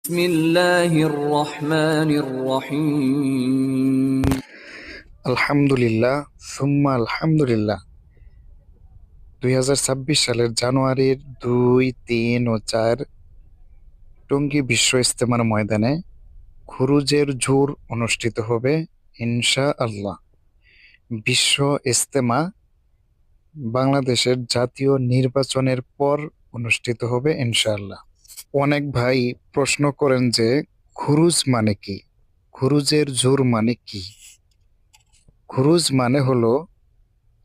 بسم الله الرحمن الرحيم আলহামদুলিল্লাহ সুম্মা আলহামদুলিল্লাহ। 2026 সালের জানুয়ারির 2, 3 ও 4 টঙ্গী বিশ্ব ইজতেমার ময়দানে খুরুজের জোর অনুষ্ঠিত হবে ইনশাআল্লাহ। বিশ্ব ইজতেমা বাংলাদেশের জাতীয় নির্বাচনের পর অনুষ্ঠিত হবে ইনশাআল্লাহ। অনেক ভাই প্রশ্ন করেন যে খুরুজ মানে কি, খুরুজের জোর মানে কি? খুরুজ মানে হলো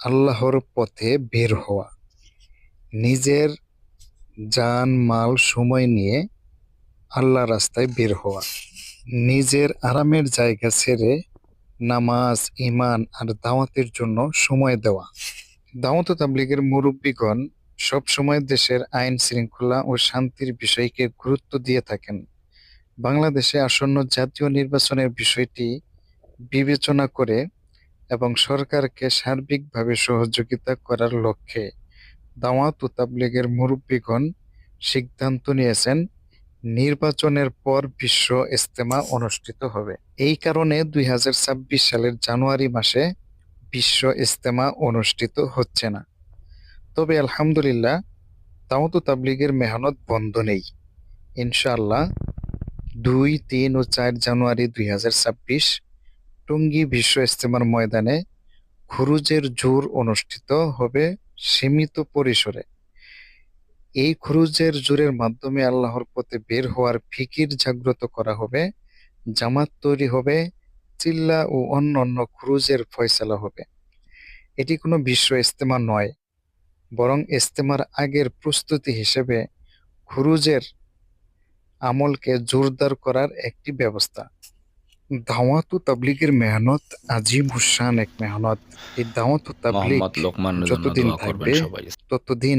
আল্লাহর পথে বের হওয়া, নিজের জান মাল সময় নিয়ে আল্লাহ রাস্তায় বের হওয়া, নিজের আরামের জায়গা ছেড়ে নামাজ, ইমান আর দাওয়াতের জন্য সময় দেওয়া। দাওয়াত ও তাবলীগের মুরব্বীগণ সবসময় দেশের আইন শৃঙ্খলা ও শান্তির বিষয়কে গুরুত্ব দিয়ে থাকেন। বাংলাদেশে আসন্ন জাতীয় নির্বাচনের বিষয়টি বিবেচনা করে এবং সরকারকে সার্বিকভাবে সহযোগিতা করার লক্ষ্যে দাওয়াত ও তাবলীগের মুরব্বীগণ সিদ্ধান্ত নিয়েছেন নির্বাচনের পর বিশ্ব ইজতেমা অনুষ্ঠিত হবে। এই কারণে 2026 সালের জানুয়ারি মাসে বিশ্ব ইজতেমা অনুষ্ঠিত হচ্ছে না। তবে আলহামদুলিল্লাহ, দাওয়াত ও তাবলীগের মেহনত বন্ধ নেই। ইনশাআল্লাহ 2, 3 ও 4 জানুয়ারি 2026 টঙ্গী বিশ্ব ইজতেমার ময়দানে খুরুজের জোর অনুষ্ঠিত হবে সীমিত পরিসরে। এই খুরুজের জোরের মাধ্যমে আল্লাহর পথে বের হওয়ার ফিকির জাগ্রত করা হবে, জামাত তৈরি হবে, চিল্লা ও অন্যান্য খুরুজের ফয়সালা হবে। এটি কোনো বিশ্ব ইজতেমা নয়, বরং ইজতেমার আগের প্রস্তুতি হিসেবে খুরুজের আমলকে জোরদার করার একটি ব্যবস্থা। দাওয়াত ও তাবলীগের মেহনত আজিমুশ শান এক মেহনত। এই দাওয়াত ও তাবলীগ মোহাম্মদ লোকমানের জন্য যতদিন দোয়া করবেন থাকবে সবাই। ততদিন